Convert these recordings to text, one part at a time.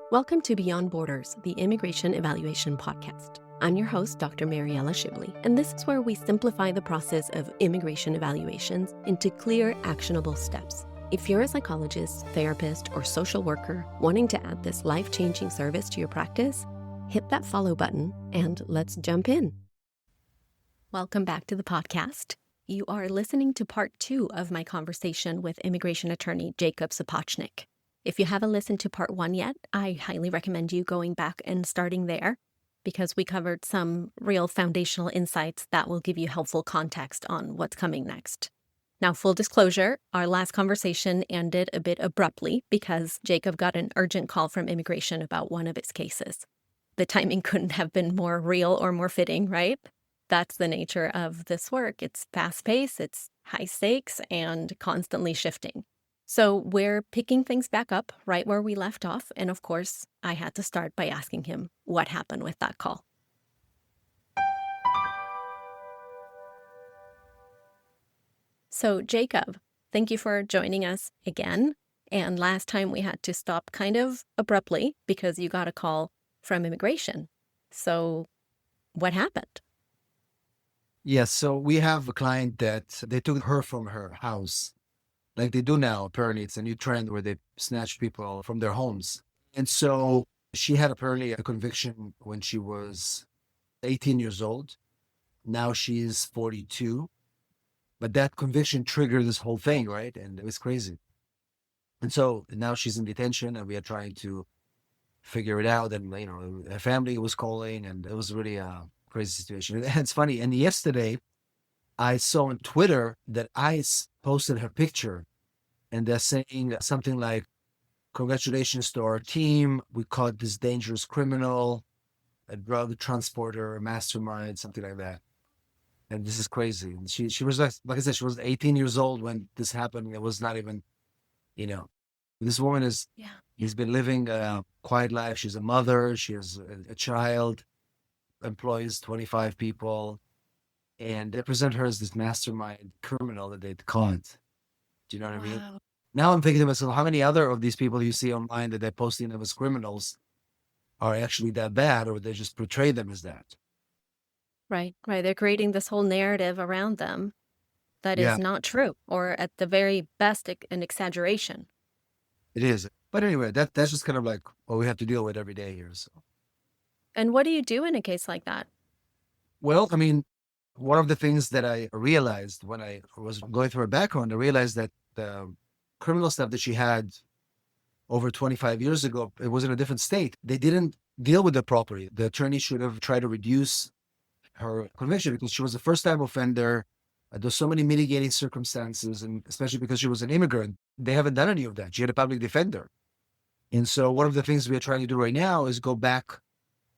Welcome to Beyond Borders, the Immigration Evaluation Podcast. I'm your host, Dr. Mariella Shibley, and this is where we simplify the process of immigration evaluations into clear, actionable steps. If you're a psychologist, therapist, or social worker wanting to add this life-changing service to your practice, hit that follow button and let's jump in. Welcome back to the podcast. You are listening to part 2 of my conversation with immigration attorney Jacob Sapochnick. If you haven't listened to part 1 yet, I highly recommend you going back and starting there because we covered some real foundational insights that will give you helpful context on what's coming next. Now, full disclosure, our last conversation ended a bit abruptly because Jacob got an urgent call from immigration about one of his cases. The timing couldn't have been more real or more fitting, right? That's the nature of this work. It's fast-paced, it's high stakes, and constantly shifting. So we're picking things back up right where we left off. And of course, I had to start by asking him what happened with that call. So Jacob, thank you for joining us again. And last time we had to stop kind of abruptly because you got a call from immigration. So what happened? Yes, so we have a client that they took her from her house, like they do now. Apparently, it's a new trend where they snatch people from their homes. And so she had apparently a conviction when she was 18 years old. Now she's 42. But that conviction triggered this whole thing, right? And it was crazy. And so now she's in detention and we are trying to figure it out. And, her family was calling and it was really a crazy situation. And it's funny. And yesterday, I saw on Twitter that ICE posted her picture and they're saying something like, "Congratulations to our team. We caught this dangerous criminal, a drug transporter, a mastermind," something like that. And this is crazy. And she was like I said, she was 18 years old when this happened. It was not even, this woman he's been living a quiet life. She's a mother. She has a child, employs 25 people. And they present her as this mastermind criminal that they caught. Do you know what I mean? Now I'm thinking to myself, how many other of these people you see online that they're posting them as criminals are actually that bad, or they just portray them as that? Right. They're creating this whole narrative around them that is not true, or at the very best, an exaggeration. It is. But anyway, that's just kind of like what we have to deal with every day here. So. And what do you do in a case like that? Well, I mean, one of the things that I realized when I was going through her background, I realized that the criminal stuff that she had over 25 years ago, it was in a different state. They didn't deal with it properly. The attorney should have tried to reduce her conviction because she was a first-time offender. There's so many mitigating circumstances, and especially because she was an immigrant, they haven't done any of that. She had a public defender. And so one of the things we are trying to do right now is go back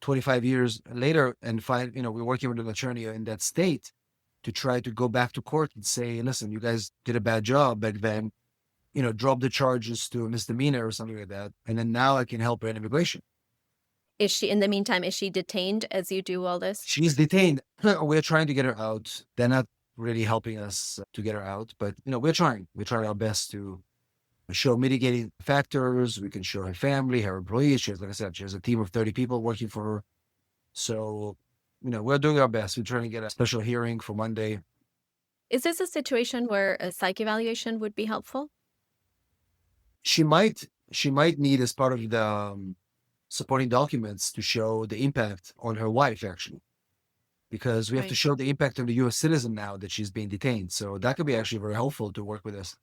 25 years later and find, we're working with an attorney in that state to try to go back to court and say, listen, you guys did a bad job back then, drop the charges to a misdemeanor or something like that. And then now I can help her in immigration. In the meantime, is she detained as you do all this? She's detained. We're trying to get her out. They're not really helping us to get her out, but, we're trying. We're trying our best to show mitigating factors. We can show her family, her employees. Like I said, she has a team of 30 people working for her. So, we're doing our best. We're trying to get a special hearing for Monday. Is this a situation where a psych evaluation would be helpful? She might need, as part of the supporting documents, to show the impact on her wife, actually, because we have to show the impact on the U.S. citizen now that she's being detained. So that could be actually very helpful to work with us.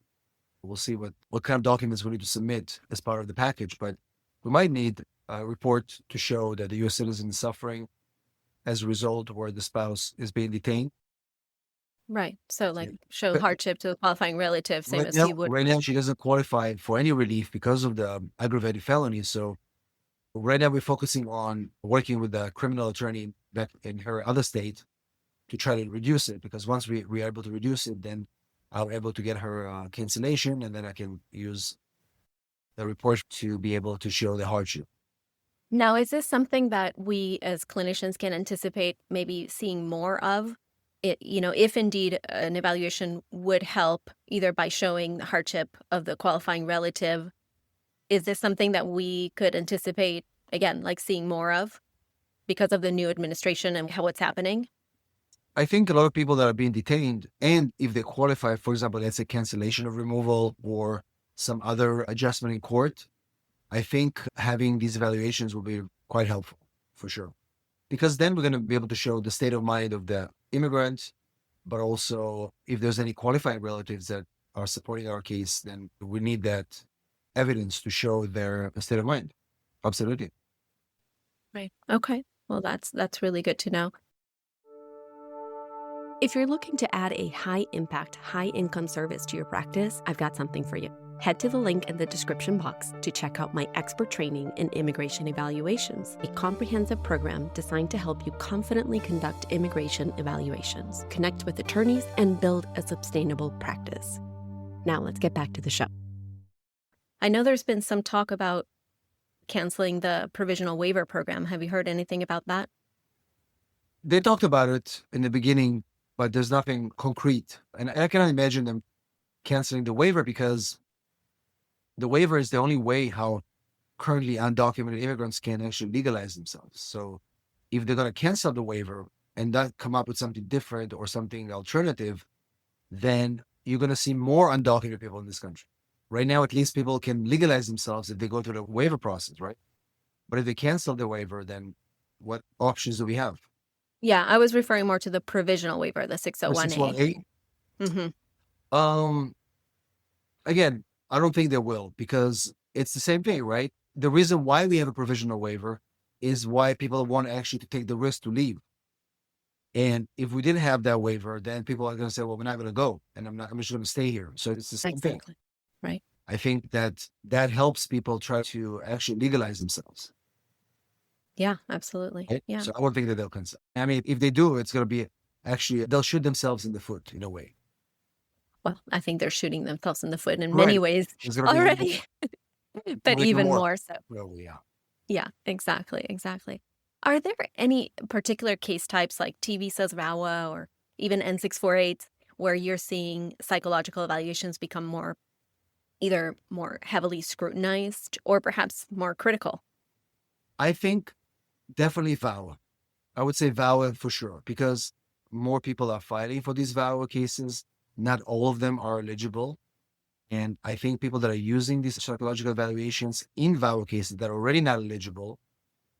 We'll see what kind of documents we need to submit as part of the package, but we might need a report to show that the U.S. citizen is suffering as a result where the spouse is being detained. Right. So show hardship to a qualifying relative, same as you would. Right now, she doesn't qualify for any relief because of the aggravated felony. So right now we're focusing on working with the criminal attorney back in her other state to try to reduce it, because once we are able to reduce it, then I'm able to get her cancellation, and then I can use the report to be able to show the hardship. Now, is this something that we as clinicians can anticipate maybe seeing more of? If indeed an evaluation would help, either by showing the hardship of the qualifying relative Is this something that we could anticipate, again, like seeing more of because of the new administration and how it's happening? I think a lot of people that are being detained, and if they qualify, for example, let's say cancellation of removal or some other adjustment in court, I think having these evaluations will be quite helpful for sure. Because then we're going to be able to show the state of mind of the immigrant, but also if there's any qualified relatives that are supporting our case, then we need that evidence to show their state of mind. Absolutely. Right. Okay. Well, that's really good to know. If you're looking to add a high impact, high income service to your practice, I've got something for you. Head to the link in the description box to check out my expert training in immigration evaluations, a comprehensive program designed to help you confidently conduct immigration evaluations, connect with attorneys, and build a sustainable practice. Now let's get back to the show. I know there's been some talk about canceling the provisional waiver program. Have you heard anything about that? They talked about it in the beginning, but there's nothing concrete. And I cannot imagine them canceling the waiver because the waiver is the only way how currently undocumented immigrants can actually legalize themselves. So if they're going to cancel the waiver and not come up with something different or something alternative, then you're going to see more undocumented people in this country. Right now, at least people can legalize themselves if they go through the waiver process, right? But if they cancel the waiver, then what options do we have? Yeah, I was referring more to the provisional waiver, the 601A. 618? Mm-hmm. Again, I don't think they will because it's the same thing, right? The reason why we have a provisional waiver is why people want actually to take the risk to leave. And if we didn't have that waiver, then people are going to say, well, we're not going to go. And I'm just going to stay here. So it's the same thing. Exactly. Right. I think that helps people try to actually legalize themselves. Yeah, absolutely. Right? Yeah. So I don't think that they'll cancel. I mean, if they do, it's going to be actually, they'll shoot themselves in the foot in a way. Well, I think they're shooting themselves in the foot in many ways already, but even more so. Well, yeah. Yeah, exactly. Exactly. Are there any particular case types like TV says VAWA or even N648 where you're seeing psychological evaluations become either more heavily scrutinized or perhaps more critical? I think definitely VAWA. I would say VAWA for sure, because more people are filing for these VAWA cases. Not all of them are eligible. And I think people that are using these psychological evaluations in VAWA cases that are already not eligible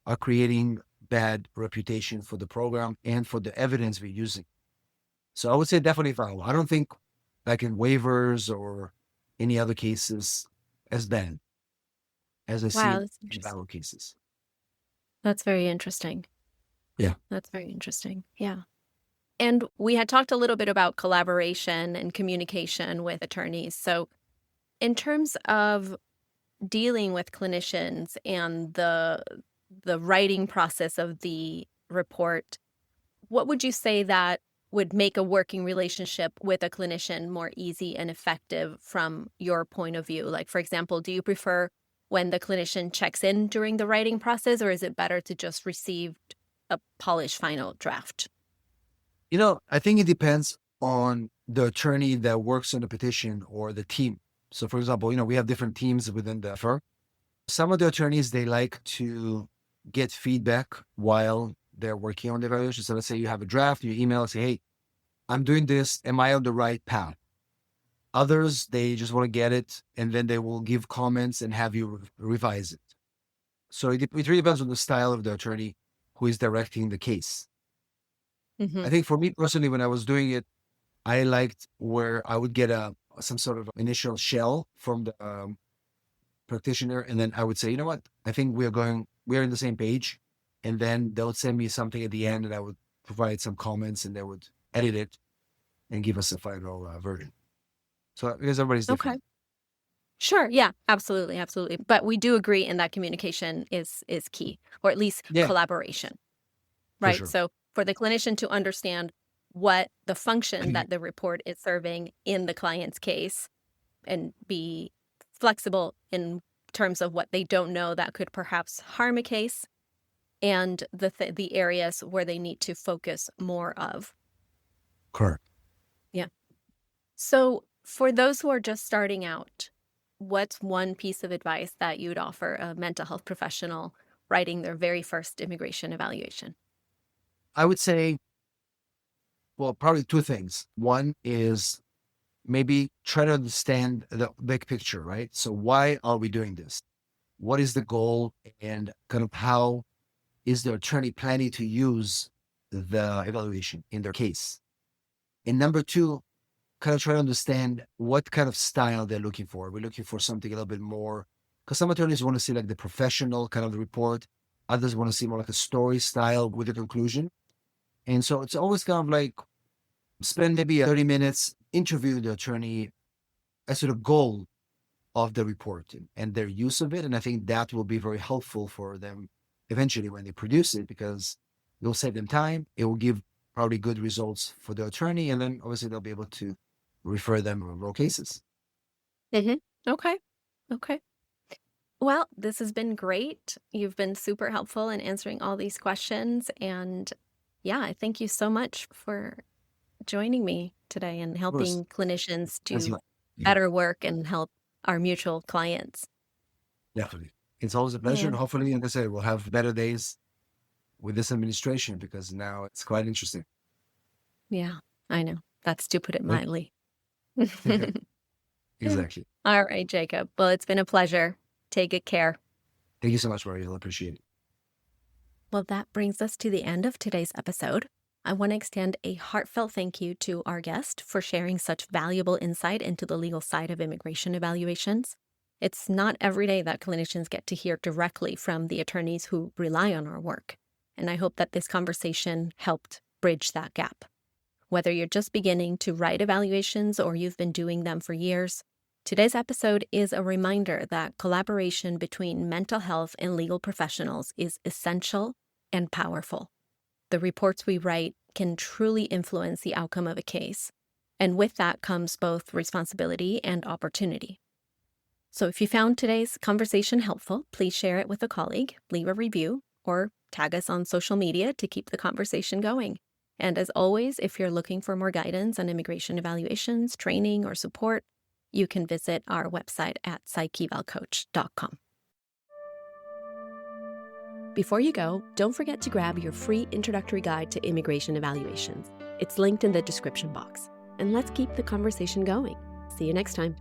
are creating bad reputation for the program and for the evidence we're using. So I would say definitely VAWA. I don't think like in waivers or any other cases as bad as I see in VAWA cases. That's very interesting. Yeah. That's very interesting. Yeah. And we had talked a little bit about collaboration and communication with attorneys. So in terms of dealing with clinicians and the writing process of the report, what would you say that would make a working relationship with a clinician more easy and effective from your point of view? Like, for example, do you prefer when the clinician checks in during the writing process, or is it better to just receive a polished final draft? I think it depends on the attorney that works on the petition or the team. So for example, we have different teams within the firm. Some of the attorneys, they like to get feedback while they're working on the evaluation. So let's say you have a draft, you email, say, hey, I'm doing this. Am I on the right path? Others, they just want to get it, and then they will give comments and have you revise it. So it really depends on the style of the attorney who is directing the case. Mm-hmm. I think for me personally, when I was doing it, I liked where I would get some sort of initial shell from the practitioner, and then I would say, you know what, I think we're in the same page, and then they'll send me something at the end, and I would provide some comments, and they would edit it and give us a final version. So because everybody's different. Okay. Sure. Yeah, absolutely. Absolutely. But we do agree in that communication is key, or at least collaboration. Right. Sure. So for the clinician to understand what the function that the report is serving in the client's case and be flexible in terms of what they don't know that could perhaps harm a case and the areas where they need to focus more of. Correct. Yeah. So for those who are just starting out, what's one piece of advice that you'd offer a mental health professional writing their very first immigration evaluation? I would say, well, probably two things. One is maybe try to understand the big picture, right? So why are we doing this? What is the goal, and kind of how is the attorney planning to use the evaluation in their case? And number two, kind of try to understand what kind of style they're looking for. We're looking for something a little bit more, because some attorneys want to see like the professional kind of the report. Others want to see more like a story style with a conclusion. And so it's always kind of like spend maybe 30 minutes interviewing the attorney as to the goal of the report and their use of it. And I think that will be very helpful for them eventually when they produce it, because it will save them time. It will give probably good results for the attorney. And then obviously they'll be able to refer them to more cases. Okay. Okay. Well, this has been great. You've been super helpful in answering all these questions. And yeah, I thank you so much for joining me today and Of course, helping clinicians as to you, yeah, better work and help our mutual clients. definitely. It's always a pleasure. Yeah. And hopefully, like I said, we'll have better days with this administration, because now it's quite interesting. Yeah, I know. That's to put it Thank mildly. you. Exactly. All right, Jacob. Well, it's been a pleasure. Take good care. Thank you so much, Mariel. I appreciate it. Well, that brings us to the end of today's episode. I want to extend a heartfelt thank you to our guest for sharing such valuable insight into the legal side of immigration evaluations. It's not every day that clinicians get to hear directly from the attorneys who rely on our work, and I hope that this conversation helped bridge that gap. Whether you're just beginning to write evaluations or you've been doing them for years, today's episode is a reminder that collaboration between mental health and legal professionals is essential and powerful. The reports we write can truly influence the outcome of a case, and with that comes both responsibility and opportunity. So if you found today's conversation helpful, please share it with a colleague, leave a review, or tag us on social media to keep the conversation going. And as always, if you're looking for more guidance on immigration evaluations, training, or support, you can visit our website at psychevalcoach.com. Before you go, don't forget to grab your free introductory guide to immigration evaluations. It's linked in the description box. And let's keep the conversation going. See you next time.